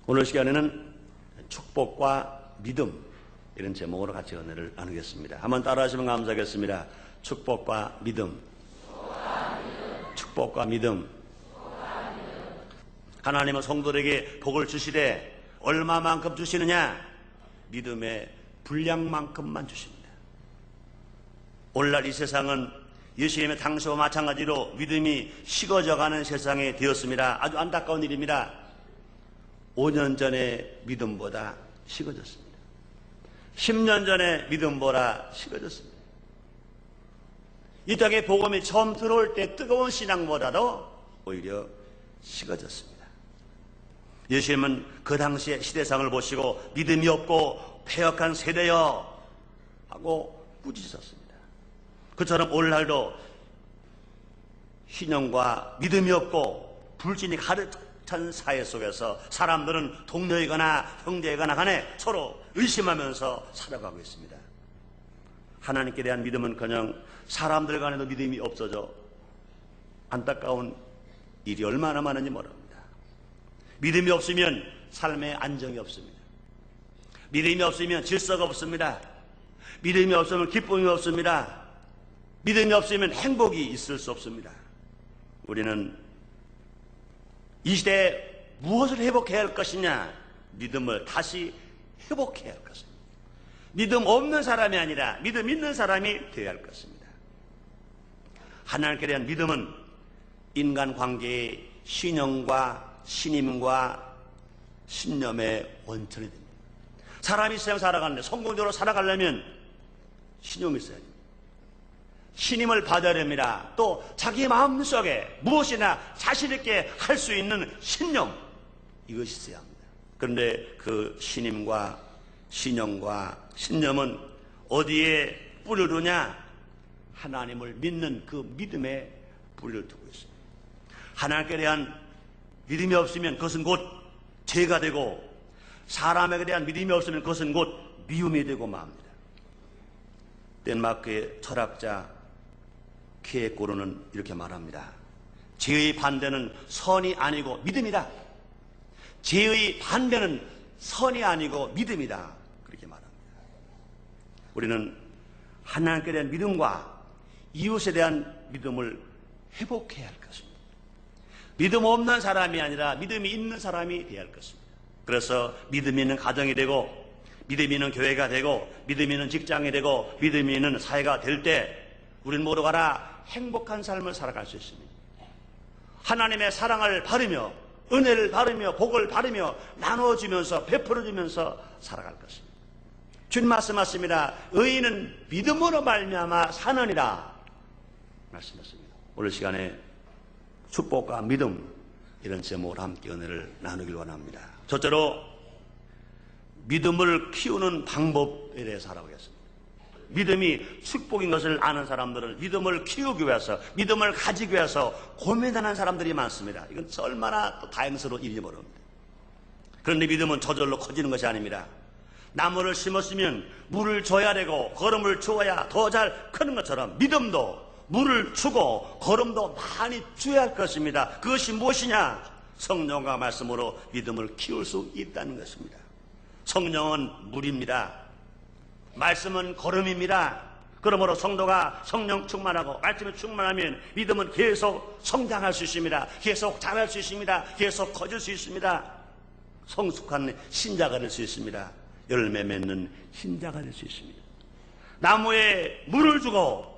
오늘 시간에는 축복과 믿음, 이런 제목으로 같이 은혜를 나누겠습니다. 한번 따라하시면 감사하겠습니다. 축복과 믿음. 축복과 믿음. 하나님은 성도들에게 복을 주시되 얼마만큼 주시느냐? 믿음의 분량만큼만 주십니다. 오늘날 이 세상은 예수님의 당시와 마찬가지로 믿음이 식어져가는 세상이 되었습니다. 아주 안타까운 일입니다. 5년 전의 믿음보다 식어졌습니다. 10년 전의 믿음보다 식어졌습니다. 이 땅에 복음이 처음 들어올 때 뜨거운 신앙보다도 오히려 식어졌습니다. 예수님은 그 당시의 시대상을 보시고 믿음이 없고 패역한 세대여 하고 꾸짖으셨습니다. 그처럼 오늘날도 신령과 믿음이 없고 불신이 가득 찬 사회 속에서 사람들은 동료이거나 형제이거나 간에 서로 의심하면서 살아가고 있습니다. 하나님께 대한 믿음은커녕 사람들 간에도 믿음이 없어져 안타까운 일이 얼마나 많은지 모릅니다. 믿음이 없으면 삶에 안정이 없습니다. 믿음이 없으면 질서가 없습니다. 믿음이 없으면 기쁨이 없습니다. 믿음이 없으면 행복이 있을 수 없습니다. 우리는 이 시대에 무엇을 회복해야 할 것이냐? 믿음을 다시 회복해야 할 것입니다. 믿음 없는 사람이 아니라 믿음 있는 사람이 되어야 할 것입니다. 하나님께 대한 믿음은 인간관계의 신령과 신임과 신념의 원천이 됩니다. 사람이 세상 살아가는데 성공적으로 살아가려면 신념이 있어야 됩니다. 신임을 받아야 됩니다. 또 자기 마음속에 무엇이나 자신 있게 할 수 있는 신념, 이것이 있어야 합니다. 그런데 그 신임과 신념과 신념은 어디에 뿌리를 두냐? 하나님을 믿는 그 믿음에 뿌리를 두고 있습니다. 하나님께 대한 믿음이 없으면 그것은 곧 죄가 되고, 사람에게 대한 믿음이 없으면 그것은 곧 미움이 되고 맙니다. 덴마크의 철학자 케에코르는 이렇게 말합니다. 죄의 반대는 선이 아니고 믿음이다. 죄의 반대는 선이 아니고 믿음이다. 그렇게 말합니다. 우리는 하나님께 대한 믿음과 이웃에 대한 믿음을 회복해야 할 것입니다. 믿음 없는 사람이 아니라 믿음이 있는 사람이 되어야 할 것입니다. 그래서 믿음이 있는 가정이 되고, 믿음이 있는 교회가 되고, 믿음이 있는 직장이 되고, 믿음이 있는 사회가 될 때 우리는 모두 알아 행복한 삶을 살아갈 수 있습니다. 하나님의 사랑을 바르며 은혜를 바르며 복을 바르며 나눠주면서 베풀어주면서 살아갈 것입니다. 주님 말씀하십니다. 의인은 믿음으로 말미암아 사느니라 말씀하십니다. 오늘 시간에 축복과 믿음, 이런 제목으로 함께 은혜를 나누길 원합니다. 첫째로 믿음을 키우는 방법에 대해서 알아보겠습니다. 믿음이 축복인 것을 아는 사람들은 믿음을 키우기 위해서, 믿음을 가지기 위해서 고민하는 사람들이 많습니다. 이건 얼마나 또 다행스러운 일인지 모릅니다. 그런데 믿음은 저절로 커지는 것이 아닙니다. 나무를 심었으면 물을 줘야 되고 거름을 주어야 더 잘 크는 것처럼 믿음도 물을 주고 거름도 많이 줘야 할 것입니다. 그것이 무엇이냐? 성령과 말씀으로 믿음을 키울 수 있다는 것입니다. 성령은 물입니다. 말씀은 거름입니다. 그러므로 성도가 성령 충만하고 말씀에 충만하면 믿음은 계속 성장할 수 있습니다. 계속 자랄 수 있습니다. 계속 커질 수 있습니다. 성숙한 신자가 될 수 있습니다. 열매 맺는 신자가 될 수 있습니다. 나무에 물을 주고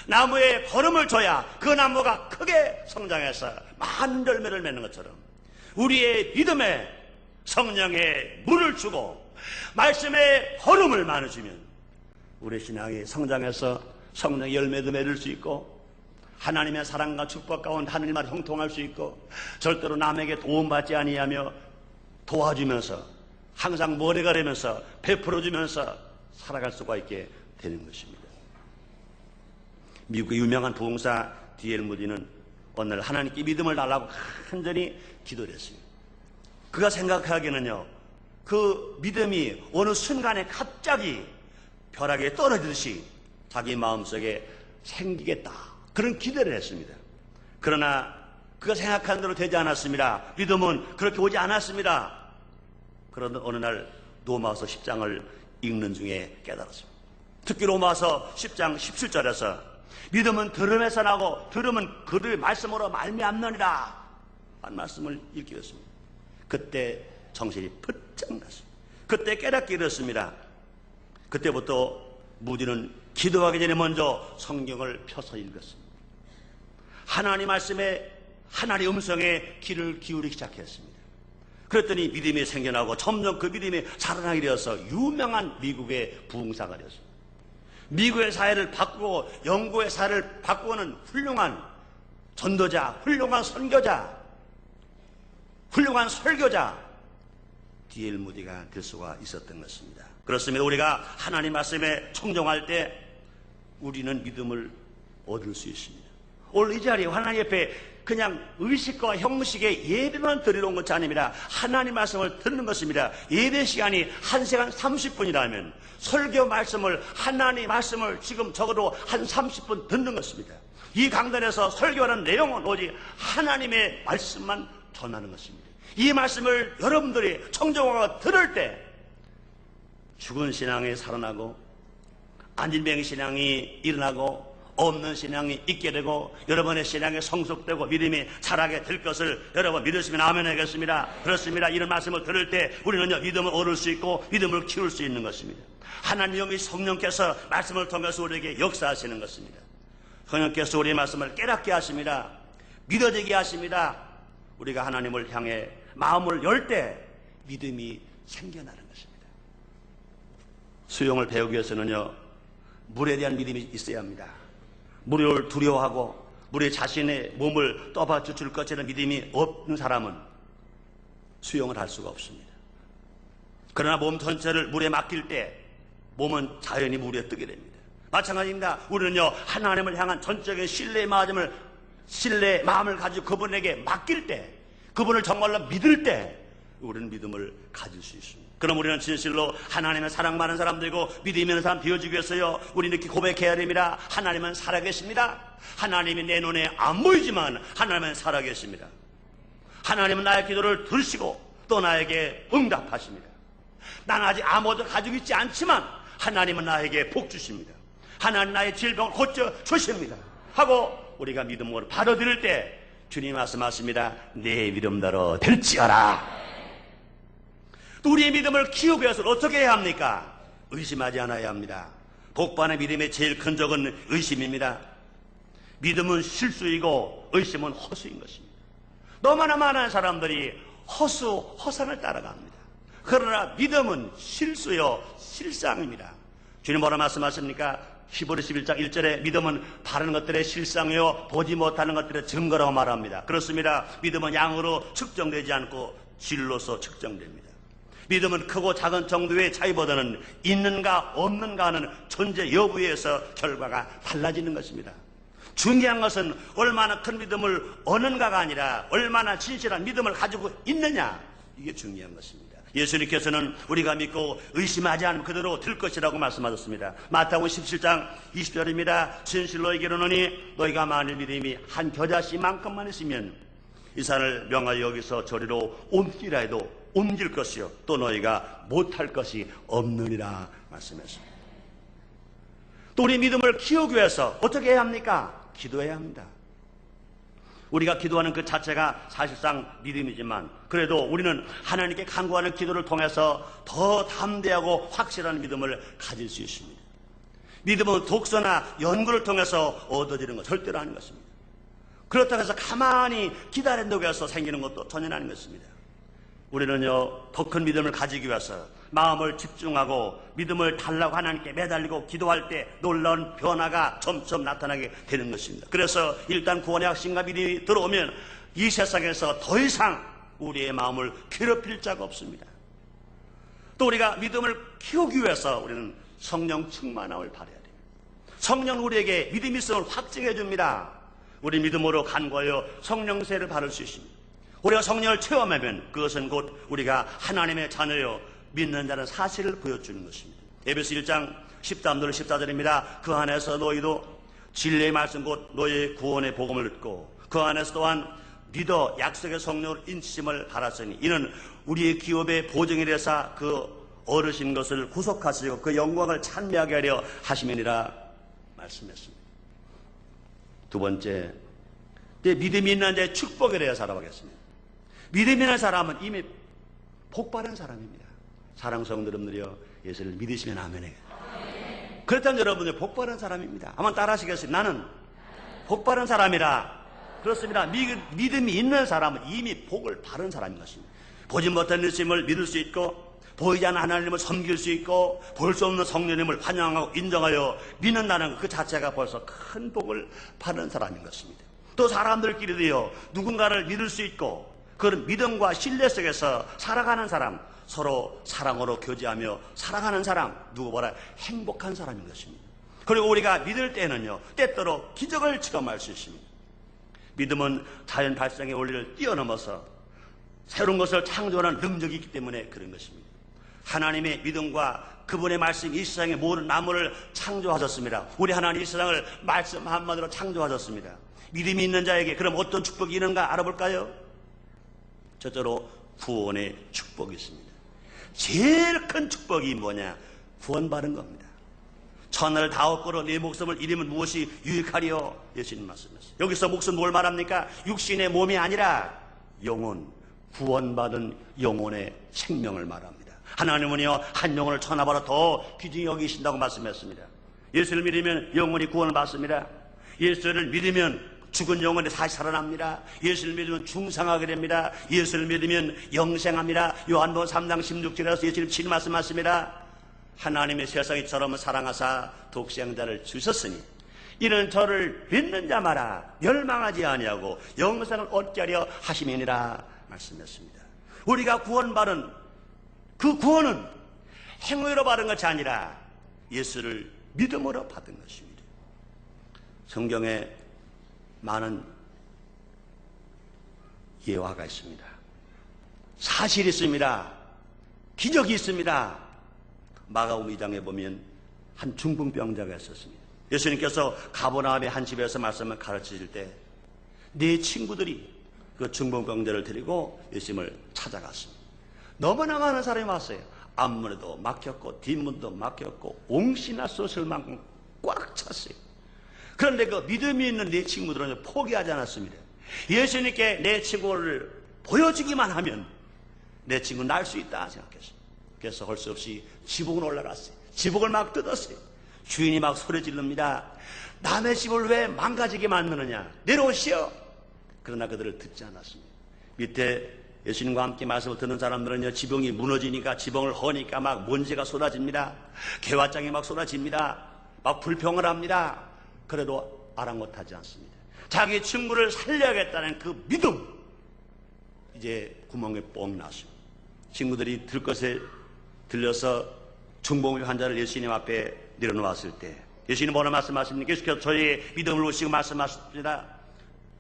나무에 거름을 줘야 그 나무가 크게 성장해서 많은 열매를 맺는 것처럼 우리의 믿음에 성령에 물을 주고 말씀에 거름을 나눠주면 우리 신앙이 성장해서 성령의 열매도 맺을 수 있고 하나님의 사랑과 축복 가운데 하늘말에 형통할 수 있고 절대로 남에게 도움받지 아니하며 도와주면서 항상 머리가리면서 베풀어주면서 살아갈 수가 있게 되는 것입니다. 미국의 유명한 부흥사 D.L. 무디는 어느 날 하나님께 믿음을 달라고 간절히 기도를 했습니다. 그가 생각하기에는요, 그 믿음이 어느 순간에 갑자기 벼락에 떨어지듯이 자기 마음속에 생기겠다, 그런 기대를 했습니다. 그러나 그가 생각한 대로 되지 않았습니다. 믿음은 그렇게 오지 않았습니다. 그런데 어느 날 로마서 10장을 읽는 중에 깨달았습니다. 특히 로마서 10장 17절에서 믿음은 들음에서 나고 들음은 그의 말씀으로 말미암느니라 한 말씀을 읽게 됐습니다. 그때 정신이 번쩍 났습니다. 그때 깨닫게 되었습니다. 그때부터 무디는 기도하기 전에 먼저 성경을 펴서 읽었습니다. 하나님 말씀에, 하나님 음성에 귀를 기울이기 시작했습니다. 그랬더니 믿음이 생겨나고 점점 그 믿음이 자라나게 되어서 유명한 미국의 부흥사가 되었습니다. 미국의 사회를 바꾸고 영국의 사회를 바꾸는 훌륭한 전도자, 훌륭한 선교자, 훌륭한 설교자 D.L. 무디가 될 수가 있었던 것입니다. 그렇습니다. 우리가 하나님 말씀에 청종할 때 우리는 믿음을 얻을 수 있습니다. 오늘 이 자리에 하나님 옆에 그냥 의식과 형식의 예배만 드리러 온 것이 아닙니다. 하나님 말씀을 듣는 것입니다. 예배 시간이 1시간 30분이라면 설교 말씀을, 하나님 말씀을 지금 적어도 한 30분 듣는 것입니다. 이 강단에서 설교하는 내용은 오직 하나님의 말씀만 전하는 것입니다. 이 말씀을 여러분들이 청정하고 들을 때 죽은 신앙이 살아나고 안진뱅이 신앙이 일어나고 없는 신앙이 있게 되고 여러분의 신앙이 성숙되고 믿음이 자라게 될 것을 여러분 믿으시면 아멘 하겠습니다. 그렇습니다. 이런 말씀을 들을 때 우리는 믿음을 얻을 수 있고 믿음을 키울 수 있는 것입니다. 하나님 영의 성령께서 말씀을 통해서 우리에게 역사하시는 것입니다. 성령께서 우리의 말씀을 깨닫게 하십니다. 믿어지게 하십니다. 우리가 하나님을 향해 마음을 열 때 믿음이 생겨나는 것입니다. 수영을 배우기 위해서는요, 물에 대한 믿음이 있어야 합니다. 물을 두려워하고 물에 자신의 몸을 떠받쳐 줄 것이라는 믿음이 없는 사람은 수영을 할 수가 없습니다. 그러나 몸 전체를 물에 맡길 때 몸은 자연히 물에 뜨게 됩니다. 마찬가지입니다. 우리는요, 하나님을 향한 전적인 신뢰의 마음을 가지고 그분에게 맡길 때, 그분을 정말로 믿을 때 우리는 믿음을 가질 수 있습니다. 그럼 우리는 진실로 하나님의 사랑 많은 사람들이고 믿음 있는 사람 되어주기 위해서요, 우리는 이렇게 고백해야 됩니다. 하나님은 살아계십니다. 하나님이 내 눈에 안 보이지만 하나님은 살아계십니다. 하나님은 나의 기도를 들으시고 또 나에게 응답하십니다. 나는 아직 아무것도 가지고 있지 않지만 하나님은 나에게 복 주십니다. 하나님 나의 질병을 고쳐 주십니다 하고 우리가 믿음으로 받아들일 때 주님 말씀하십니다. 내 믿음대로 될지어라. 또 우리의 믿음을 키우기 위해서 어떻게 해야 합니까? 의심하지 않아야 합니다. 복받는 믿음의 제일 큰 적은 의심입니다. 믿음은 실수이고 의심은 허수인 것입니다. 너무나 많은 사람들이 허산을 따라갑니다. 그러나 믿음은 실수요 실상입니다. 주님 뭐라 말씀하십니까? 히브리서 11장 1절에 믿음은 바라는 것들의 실상이요 보지 못하는 것들의 증거라고 말합니다. 그렇습니다. 믿음은 양으로 측정되지 않고 질로서 측정됩니다. 믿음은 크고 작은 정도의 차이보다는 있는가 없는가 하는 존재 여부에서 결과가 달라지는 것입니다. 중요한 것은 얼마나 큰 믿음을 얻는가가 아니라 얼마나 진실한 믿음을 가지고 있느냐, 이게 중요한 것입니다. 예수님께서는 우리가 믿고 의심하지 않으면 그대로 될 것이라고 말씀하셨습니다. 마태복음 17장 20절입니다. 진실로 이르노니 너희가 만일 믿음이 한 겨자씨만큼만 있으면 이 산을 명하여 여기서 저리로 옮기라 해도 옮길 것이요 또 너희가 못할 것이 없느니라 말씀했습니다. 또 우리 믿음을 키우기 위해서 어떻게 해야 합니까? 기도해야 합니다. 우리가 기도하는 그 자체가 사실상 믿음이지만 그래도 우리는 하나님께 간구하는 기도를 통해서 더 담대하고 확실한 믿음을 가질 수 있습니다. 믿음은 독서나 연구를 통해서 얻어지는 것 절대로 아닌 것입니다. 그렇다고 해서 가만히 기다린다고 해서 생기는 것도 전혀 아닌 것입니다. 우리는요, 더 큰 믿음을 가지기 위해서 마음을 집중하고 믿음을 달라고 하나님께 매달리고 기도할 때 놀라운 변화가 점점 나타나게 되는 것입니다. 그래서 일단 구원의 확신과 믿음이 들어오면 이 세상에서 더 이상 우리의 마음을 괴롭힐 자가 없습니다. 또 우리가 믿음을 키우기 위해서 우리는 성령 충만함을 바라야 됩니다. 성령 우리에게 믿음 있음을 확증해 줍니다. 우리 믿음으로 간구하여 성령세를 받을 수 있습니다. 우리가 성령을 체험하면 그것은 곧 우리가 하나님의 자녀여 믿는 자는 사실을 보여주는 것입니다. 에베소 1장 13절 14절입니다. 그 안에서 너희도 진리의 말씀 곧 너희의 구원의 복음을 듣고 그 안에서 또한 믿어 약속의 성령을 인치심을 받았으니 이는 우리의 기업의 보증이 되사 그 어르신 것을 구속하시고 그 영광을 찬미하게 하려 하시면이라 말씀했습니다. 두 번째, 내 믿음이 있는 자의 축복에 대해 살아보겠습니다. 믿음이 있는 사람은 이미 복받은 사람입니다. 사랑 성도 여러분들이여, 예수를 믿으시면 아멘해. 그렇다면 여러분들 복받은 사람입니다. 한번 따라하시겠어요? 나는 복받은 사람이라. 그렇습니다. 믿음이 있는 사람은 이미 복을 받은 사람인 것입니다. 보지 못한 예수님을 믿을 수 있고, 보이지 않는 하나님을 섬길 수 있고, 볼 수 없는 성령님을 환영하고 인정하여 믿는다는 그 자체가 벌써 큰 복을 받은 사람인 것입니다. 또 사람들끼리도요, 누군가를 믿을 수 있고 그런 믿음과 신뢰 속에서 살아가는 사람, 서로 사랑으로 교제하며 살아가는 사람, 누구보다 행복한 사람인 것입니다. 그리고 우리가 믿을 때는요, 때때로 기적을 체험할 수 있습니다. 믿음은 자연 발생의 원리를 뛰어넘어서 새로운 것을 창조하는 능력이 있기 때문에 그런 것입니다. 하나님의 믿음과 그분의 말씀이 이 세상의 모든 만물을 창조하셨습니다. 우리 하나님 이 세상을 말씀 한마디로 창조하셨습니다. 믿음이 있는 자에게 그럼 어떤 축복이 있는가 알아볼까요? 첫째로 구원의 축복이 있습니다. 제일 큰 축복이 뭐냐? 구원받은 겁니다. 천하를 다 얻고로 내 목숨을 잃으면 무엇이 유익하리요? 예수님 말씀하셨어요. 여기서 목숨 뭘 말합니까? 육신의 몸이 아니라 영혼, 구원받은 영혼의 생명을 말합니다. 하나님은요, 한 영혼을 천하보다 더 귀중히 여기신다고 말씀했습니다. 예수를 믿으면 영혼이 구원을 받습니다. 예수를 믿으면 죽은 영혼이 다시 살아납니다. 예수를 믿으면 중상하게 됩니다. 예수를 믿으면 영생합니다. 요한복음 3장 16절에서 예수님 친히 말씀하십니다. 하나님의 세상이처럼 사랑하사 독생자를 주셨으니 이는 저를 믿는 자마다 멸망하지 아니하고 영생을 얻게 하려 하심이니라 말씀했습니다. 우리가 구원받은 그 구원은 행위로 받은 것이 아니라 예수를 믿음으로 받은 것입니다. 성경에 많은 예화가 있습니다. 사실이 있습니다. 기적이 있습니다. 마가복음 2장에 보면 한 중풍병자가 있었습니다. 예수님께서 가버나움의 한 집에서 말씀을 가르치실 때 네 친구들이 그 중풍병자를 데리고 예수님을 찾아갔습니다. 너무나 많은 사람이 왔어요. 앞문에도 막혔고 뒷문도 막혔고 옹시나 쏟을 만큼 꽉 찼어요. 그런데 그 믿음이 있는 내 친구들은 포기하지 않았습니다. 예수님께 내 친구를 보여주기만 하면 내 친구 날 수 있다 생각했어요. 그래서 할 수 없이 지붕을 올라갔어요. 지붕을 막 뜯었어요. 주인이 막 소리 지릅니다. 남의 집을 왜 망가지게 만드느냐, 내려오시오. 그러나 그들을 듣지 않았습니다. 밑에 예수님과 함께 말씀을 듣는 사람들은요, 지붕이 무너지니까, 지붕을 허니까 막 먼지가 쏟아집니다. 개화장이 막 쏟아집니다. 막 불평을 합니다. 그래도 아랑곳하지 않습니다. 자기 친구를 살려야겠다는 그 믿음, 이제 구멍에 뻥 났습니다. 친구들이 들것에 들려서 중풍의 환자를 예수님 앞에 내려놓았을 때 예수님 뭐라 말씀하십니까? 계속해서 저의 믿음을 보시고 말씀하십니다.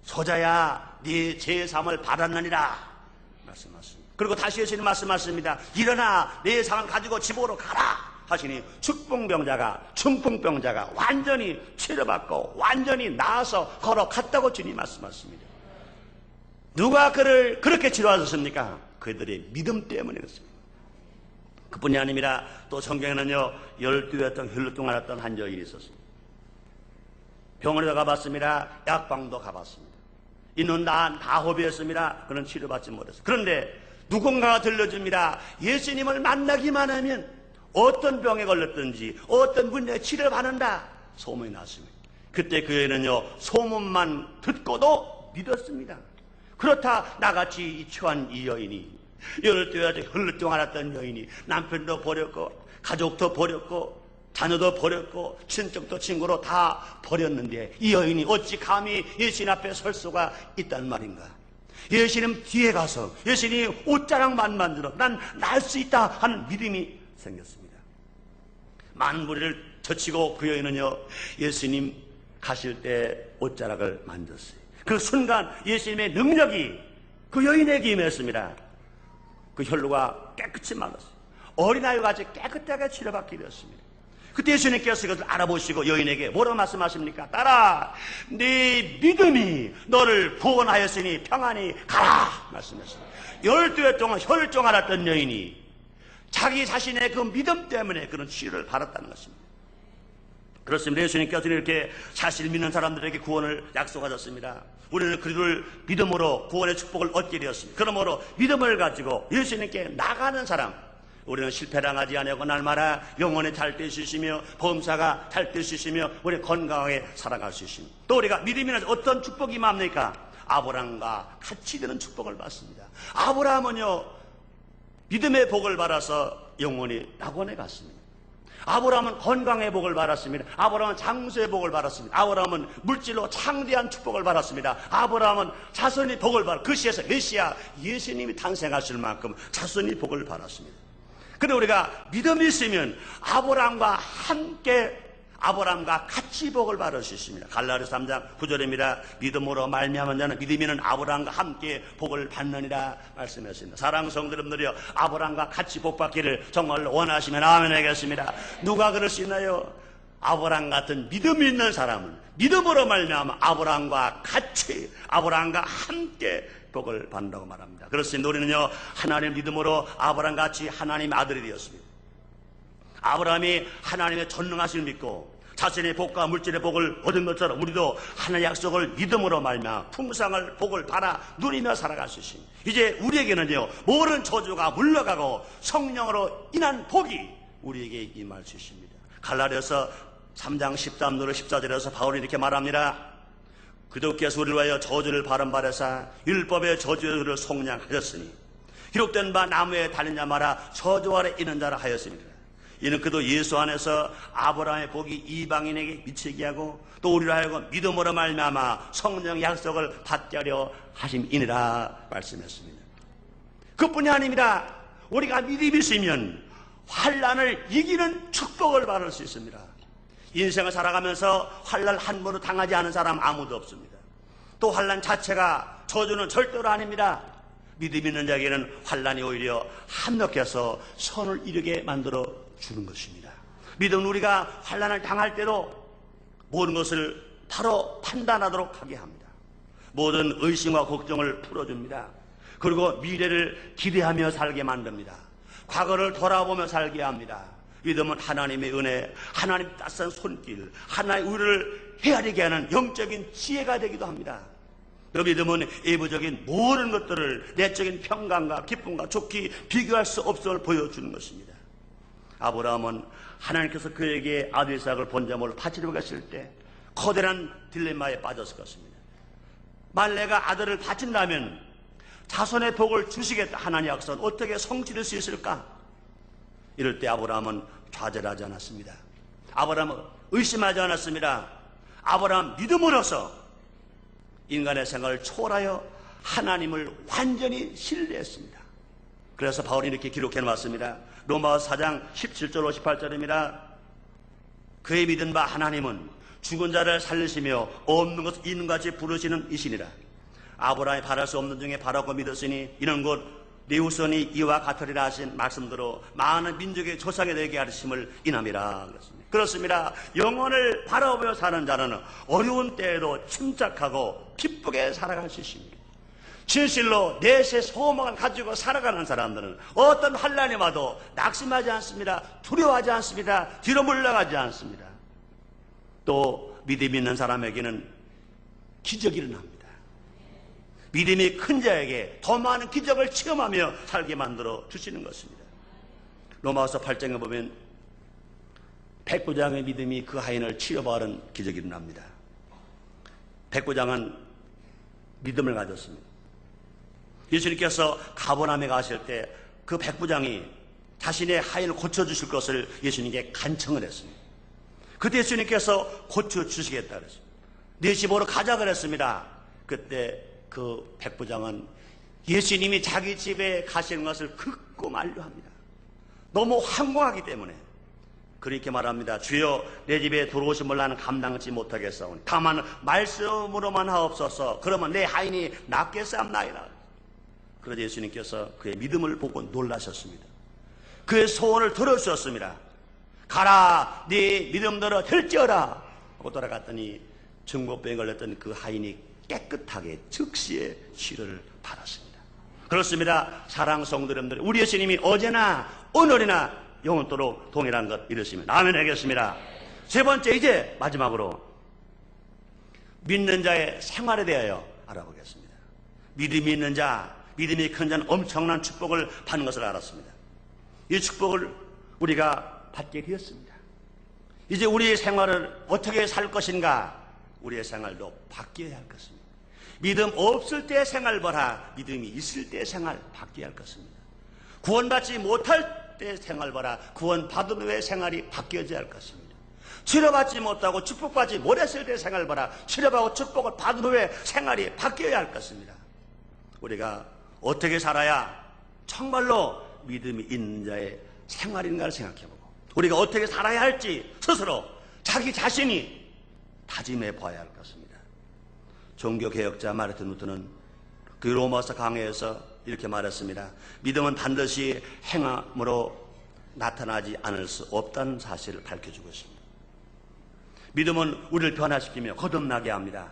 소자야, 네 제사함을 받았느니라 말씀하십니다. 그리고 다시 예수님 말씀하십니다. 일어나 내 상을 가지고 집으로 가라 하시니 중풍병자가 완전히 치료받고 완전히 나아서 걸어갔다고 주님 말씀하십니다. 누가 그를 그렇게 치료하셨습니까? 그들의 믿음 때문에 그렇습니다. 그뿐이 아닙니다. 또 성경에는요, 12회 혈루증 앓았던 한 여인이 있었습니다. 병원에도 가봤습니다. 약방도 가봤습니다. 이는 다 허비였습니다. 그는 치료받지 못했어요. 그런데 누군가가 들려줍니다. 예수님을 만나기만 하면 어떤 병에 걸렸든지 어떤 문제에 치료받는다 소문이 났습니다. 그때 그 여인은요, 소문만 듣고도 믿었습니다. 그렇다 나같이 처한 이 여인이, 12회 혈루증 앓았던 여인이 남편도 버렸고 가족도 버렸고 자녀도 버렸고 친척도 친구로 다 버렸는데 이 여인이 어찌 감히 예수님 앞에 설 수가 있단 말인가? 예수님 뒤에 가서 예수님 옷자락만 만들어 난 날 수 있다 하는 믿음이 생겼습니다. 많은 무리를 젖히고 그 여인은요, 예수님 가실 때 옷자락을 만졌어요. 그 순간 예수님의 능력이 그 여인에게 임했습니다. 그 혈루가 깨끗이 말랐어요. 어린아이와 같이 깨끗하게 치료받게 되었습니다. 그때 예수님께서 이것을 알아보시고 여인에게 뭐라고 말씀하십니까? 딸아, 네 믿음이 너를 구원하였으니 평안히 가라 말씀하십니다. 12해 동안 혈증 앓았던 여인이 자기 자신의 그 믿음 때문에 그런 치유를 받았다는 것입니다. 그렇습니다. 예수님께서는 이렇게 사실 믿는 사람들에게 구원을 약속하셨습니다. 우리는 그리스도를 믿음으로 구원의 축복을 얻게 되었습니다. 그러므로 믿음을 가지고 예수님께 나가는 사람, 우리는 실패당하지 아니하고 날마다 영혼이 잘 될 수 있으며 범사가 잘 될 수 있으며 우리 건강하게 살아갈 수 있습니다. 또 우리가 믿음이란 어떤 축복이 임합니까? 아브라함과 같이 되는 축복을 받습니다. 아브라함은요, 믿음의 복을 받아서 영혼이 낙원에 갔습니다. 아브라함은 건강의 복을 받았습니다. 아브라함은 장수의 복을 받았습니다. 아브라함은 물질로 창대한 축복을 받았습니다. 아브라함은 자손이 복을 받았습니다. 그 시에서 메시아 예수님이 탄생하실 만큼 자손이 복을 받았습니다. 근데 우리가 믿음이 있으면 아브라함과 같이 복을 받을 수 있습니다. 갈라디아서 3장 9절입니다. 믿음으로 말미암은 자는 믿음이는 아브라함과 함께 복을 받느니라 말씀했습니다. 사랑하는 성도 여러분들이여, 아브라함과 같이 복 받기를 정말로 원하시면 아멘 하겠습니다. 누가 그럴 수 있나요? 아브라함 같은 믿음이 있는 사람은 믿음으로 말미암아 아브라함과 같이, 아브라함과 함께 복을 받는다고 말합니다. 그렇습니다. 우리는요, 하나님 믿음으로 아브라함같이 하나님의 아들이 되었습니다. 아브라함이 하나님의 전능하심을 믿고 자신의 복과 물질의 복을 얻은 것처럼 우리도 하나님의 약속을 믿음으로 말미암아 풍성을 복을 받아 누리며 살아갈 수 있습니다. 이제 우리에게는요, 모든 저주가 물러가고 성령으로 인한 복이 우리에게 임할 수 있습니다. 갈라디아서 3장 13절 14절에서 바울이 이렇게 말합니다. 그도께서 우리를 위하여 저주를 바른바라사 율법의 저주를 속량하셨으니 기록된 바 나무에 달린 자 마라 저주 아래 있는 자라 하였습니다. 이는 그도 예수 안에서 아브라함의 복이 이방인에게 미치게 하고 또 우리로 하여금 믿음으로 말미암아 성령 약속을 받게 하려 하심이니라 말씀했습니다. 그뿐이 아닙니다. 우리가 믿음이 있으면 환난을 이기는 축복을 받을 수 있습니다. 인생을 살아가면서 환난 함부로 당하지 않은 사람 아무도 없습니다. 또 환난 자체가 저주는 절대로 아닙니다. 믿음 있는 자에게는 환난이 오히려 합력해서 선을 이루게 만들어 주는 것입니다. 믿음은 우리가 환난을 당할 때도 모든 것을 바로 판단하도록 하게 합니다. 모든 의심과 걱정을 풀어줍니다. 그리고 미래를 기대하며 살게 만듭니다. 과거를 돌아보며 살게 합니다. 믿음은 하나님의 은혜, 하나님 따스한 손길, 하나님의 의를 헤아리게 하는 영적인 지혜가 되기도 합니다. 그 믿음은 외부적인 모든 것들을 내적인 평강과 기쁨과 좋게 비교할 수 없음을 보여주는 것입니다. 아브라함은 하나님께서 그에게 아들 이삭을 본자모를 바치려고 했을 때 커다란 딜레마에 빠졌을 것입니다. 만일 내가 아들을 바친다면 자손의 복을 주시겠다 하나님 약속은 어떻게 성취될 수 있을까? 이럴 때 아브라함은 좌절하지 않았습니다. 아브라함은 의심하지 않았습니다. 아브라함 믿음으로써 인간의 생각을 초월하여 하나님을 완전히 신뢰했습니다. 그래서 바울이 이렇게 기록해 놨습니다. 로마서 4장 17절 18절입니다. 그의 믿은 바 하나님은 죽은 자를 살리시며 없는 것을 있는 같이 부르시는 이시니라. 아브라함이 바랄 수 없는 중에 바라고 믿었으니 이는 곧 네 후손이 이와 같으리라 하신 말씀대로 많은 민족의 조상이 되게 하심을 인함이라. 그렇습니다. 영혼을 바라보며 사는 자는 어려운 때에도 침착하고 기쁘게 살아갈 수 있습니다. 진실로 내세 소망을 가지고 살아가는 사람들은 어떤 환난이 와도 낙심하지 않습니다. 두려워하지 않습니다. 뒤로 물러가지 않습니다. 또 믿음 있는 사람에게는 기적이 일어납니다. 믿음이 큰 자에게 더 많은 기적을 체험하며 살게 만들어 주시는 것입니다. 로마서 8장에 보면 백부장의 믿음이 그 하인을 치료받은 기적이 일어납니다. 백부장은 믿음을 가졌습니다. 예수님께서 가버나움에 가실 때 그 백부장이 자신의 하인을 고쳐주실 것을 예수님께 간청을 했습니다. 그때 예수님께서 고쳐주시겠다 그랬습니다. 네 집으로 가자 그랬습니다. 그때 그 백부장은 예수님이 자기 집에 가시는 것을 극구 만류합니다. 너무 황공하기 때문에 그렇게 말합니다. 주여 내 집에 들어오심을 나는 감당치 못하겠사오니 다만 말씀으로만 하옵소서. 그러면 내 하인이 낫겠사옵나이다. 그러자 예수님께서 그의 믿음을 보고 놀라셨습니다. 그의 소원을 들어주셨습니다. 가라, 네 믿음대로 될지어라 하고 돌아갔더니 중국병에 걸렸던 그 하인이 깨끗하게 즉시에 치료를 받았습니다. 그렇습니다. 사랑 성도 여러분들, 우리 예수님이 어제나 오늘이나 영원토록 동일한 것 믿으시면 아멘 하겠습니다. 세 번째, 이제 마지막으로 믿는 자의 생활에 대하여 알아보겠습니다. 믿음이 있는 자, 믿음이 큰 자는 엄청난 축복을 받는 것을 알았습니다. 이 축복을 우리가 받게 되었습니다. 이제 우리의 생활을 어떻게 살 것인가, 우리의 생활도 바뀌어야 할 것입니다. 믿음 없을 때 생활 보라, 믿음이 있을 때 생활 바뀌어야 할 것입니다. 구원받지 못할 때 생활 보라, 구원받은 후에 생활이 바뀌어져야 할 것입니다. 치료받지 못하고 축복받지 못했을 때 생활 보라, 치료받고 축복을 받은 후에 생활이 바뀌어야 할 것입니다. 우리가 어떻게 살아야 정말로 믿음이 있는 자의 생활인가를 생각해보고, 우리가 어떻게 살아야 할지 스스로 자기 자신이 다짐해 봐야 할 것입니다. 종교개혁자 마르틴 루터는 그 로마서 강해에서 이렇게 말했습니다. 믿음은 반드시 행함으로 나타나지 않을 수 없다는 사실을 밝혀주고 있습니다. 믿음은 우리를 변화시키며 거듭나게 합니다.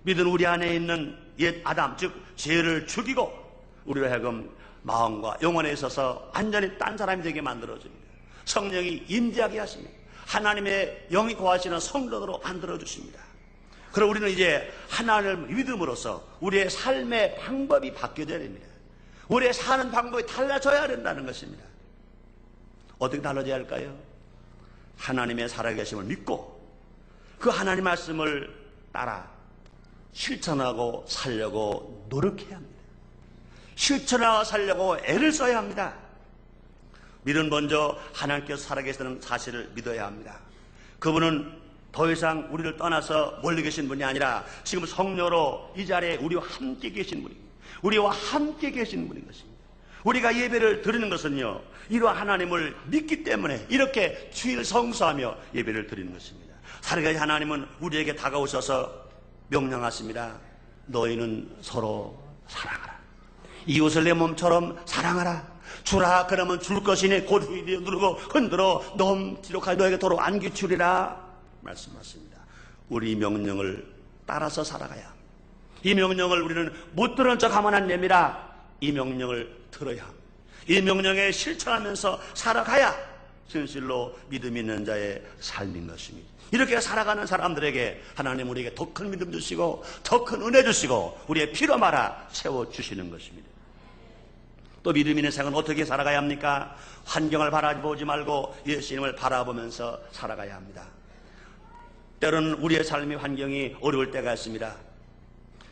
믿음은 우리 안에 있는 옛 아담, 즉 죄를 죽이고 우리로 하여금 마음과 영혼에 있어서 완전히 딴 사람이 되게 만들어줍니다. 성령이 임재하게 하십니다. 하나님의 영이 거하시는 성전으로 만들어주십니다. 그럼 우리는 이제 하나님을 믿음으로써 우리의 삶의 방법이 바뀌어져야 됩니다. 우리의 사는 방법이 달라져야 된다는 것입니다. 어떻게 달라져야 할까요? 하나님의 살아계심을 믿고 그 하나님 말씀을 따라 실천하고 살려고 노력해야 합니다. 실천하고 살려고 애를 써야 합니다. 믿음 먼저 하나님께서 살아계시는 사실을 믿어야 합니다. 그분은 더 이상 우리를 떠나서 멀리 계신 분이 아니라 지금 성령으로 이 자리에 우리와 함께 계신 분입니다. 우리와 함께 계신 분인 것입니다. 우리가 예배를 드리는 것은요, 이러한 하나님을 믿기 때문에 이렇게 주일 성수하며 예배를 드리는 것입니다. 살아계신 하나님은 우리에게 다가오셔서 명령하십니다. 너희는 서로 사랑하라. 이웃을 내 몸처럼 사랑하라. 주라 그러면 줄 것이니 곧 누르고 흔들어 넘치도록 너에게 도로 안기추리라 말씀하십니다. 우리 명령을 따라서 살아가야 합니다. 이 명령을 우리는 못 들은 척하면 안 됩니다. 이 명령을 들어야 합니다. 이 명령에 실천하면서 살아가야 진실로 믿음 있는 자의 삶인 것입니다. 이렇게 살아가는 사람들에게 하나님 우리에게 더 큰 믿음 주시고 더 큰 은혜 주시고 우리의 피로 말아 세워주시는 것입니다. 또 믿음 있는 생은 어떻게 살아가야 합니까? 환경을 바라보지 말고 예수님을 바라보면서 살아가야 합니다. 때로는 우리의 삶의 환경이 어려울 때가 있습니다.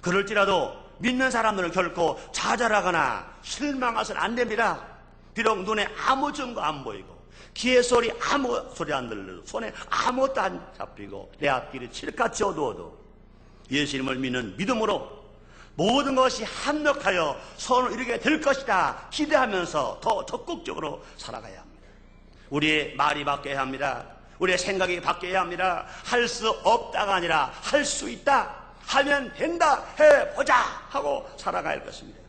그럴지라도 믿는 사람들은 결코 좌절하거나 실망해서는 안 됩니다. 비록 눈에 아무 증거 안 보이고 귀에 소리 아무 소리 안 들려도 손에 아무것도 안 잡히고 내 앞길이 칠같이 어두워도 예수님을 믿는 믿음으로 모든 것이 합력하여 선을 이루게 될 것이다 기대하면서 더 적극적으로 살아가야 합니다. 우리의 말이 바뀌어야 합니다. 우리의 생각이 바뀌어야 합니다. 할 수 없다가 아니라 할 수 있다, 하면 된다, 해보자 하고 살아가야 할 것입니다.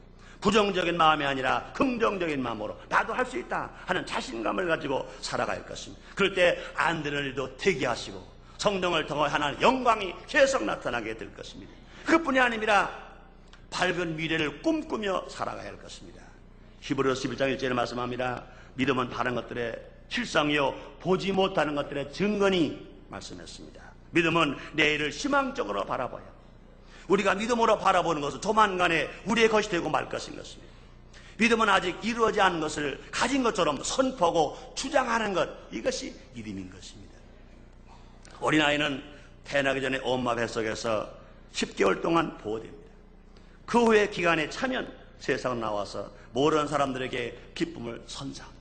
부정적인 마음이 아니라 긍정적인 마음으로 나도 할 수 있다 하는 자신감을 가지고 살아갈 것입니다. 그럴 때 안 되는 일도 되게 하시고 성령을 통해 하나님의 영광이 계속 나타나게 될 것입니다. 그뿐이 아닙니다. 밝은 미래를 꿈꾸며 살아가야 할 것입니다. 히브리서 11장 1절에 말씀합니다. 믿음은 다른 것들의 실상이요 보지 못하는 것들의 증거니 말씀했습니다. 믿음은 내일을 희망적으로 바라봐야 합니다. 우리가 믿음으로 바라보는 것은 조만간에 우리의 것이 되고 말 것인 것입니다. 믿음은 아직 이루어지지 않은 것을 가진 것처럼 선포하고 주장하는 것, 이것이 믿음인 것입니다. 어린아이는 태어나기 전에 엄마 뱃속에서 10개월 동안 보호됩니다. 그 후에 기간에 차면 세상에 나와서 모르는 사람들에게 기쁨을 선사합니다.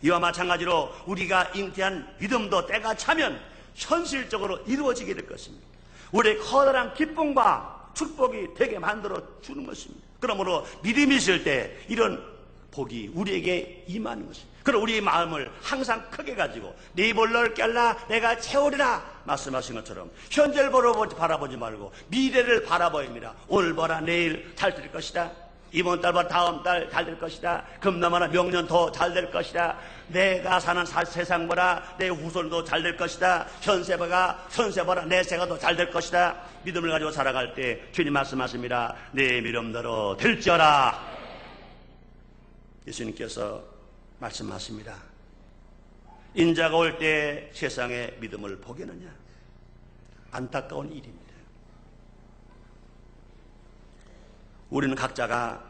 이와 마찬가지로 우리가 잉태한 믿음도 때가 차면 현실적으로 이루어지게 될 것입니다. 우리의 커다란 기쁨과 축복이 되게 만들어 주는 것입니다. 그러므로 믿음이 있을 때 이런 복이 우리에게 임하는 것입니다. 그럼 우리의 마음을 항상 크게 가지고 네 볼을 깰라 내가 채우리라 말씀하신 것처럼 현재를 바라보지 말고 미래를 바라봐야 합니다. 오늘 봐라 내일 잘 될 것이다. 이번 달 봐라 다음 달 잘 될 것이다. 금남아나 명년 더 잘 될 것이다. 내가 사는 세상보다 내 후손도 잘 될 것이다. 현세보다 내 세가 더 잘 될 것이다. 믿음을 가지고 살아갈 때 주님 말씀하십니다. 내 미름대로 될지어라. 예수님께서 말씀하십니다. 인자가 올 때 세상의 믿음을 보겠느냐? 안타까운 일입니다. 우리는 각자가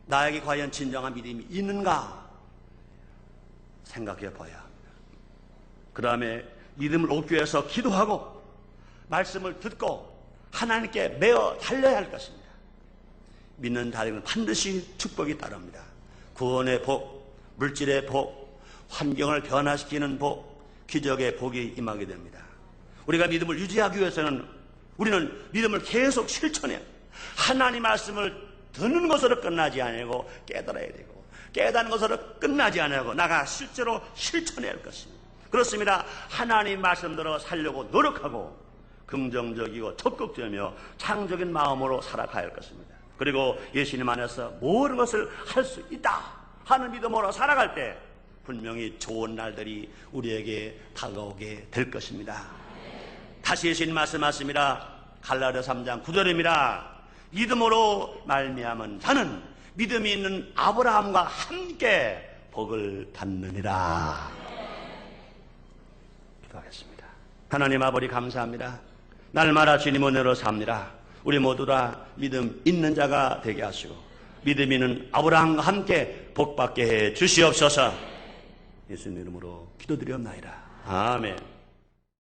나에게 과연 진정한 믿음이 있는가 생각해 봐야 합니다. 그 다음에 믿음을 얻기 위해서 기도하고 말씀을 듣고 하나님께 매어 달려야 할 것입니다. 믿는 자에게는 반드시 축복이 따릅니다. 구원의 복, 물질의 복, 환경을 변화시키는 복, 기적의 복이 임하게 됩니다. 우리가 믿음을 유지하기 위해서는 우리는 믿음을 계속 실천해야 합니다. 하나님 말씀을 듣는 것으로 끝나지 아니고 깨달아야 되고, 깨닫는 것으로 끝나지 아니고 나가 실제로 실천해야 할 것입니다. 그렇습니다. 하나님 말씀대로 살려고 노력하고 긍정적이고 적극적이며 창조적인 마음으로 살아가야 할 것입니다. 그리고 예수님 안에서 모든 것을 할 수 있다 하는 믿음으로 살아갈 때 분명히 좋은 날들이 우리에게 다가오게 될 것입니다. 다시 예수님 말씀하십니다. 갈라디아서 3장 9절입니다. 믿음으로 말미암은 자는 믿음이 있는 아브라함과 함께 복을 받느니라. 기도하겠습니다. 하나님 아버지 감사합니다. 날마다 주님 은혜로 삽니다. 우리 모두 다 믿음 있는 자가 되게 하시고 믿음 있는 아브라함과 함께 복받게 해 주시옵소서. 예수님 이름으로 기도드리옵나이다. 아멘.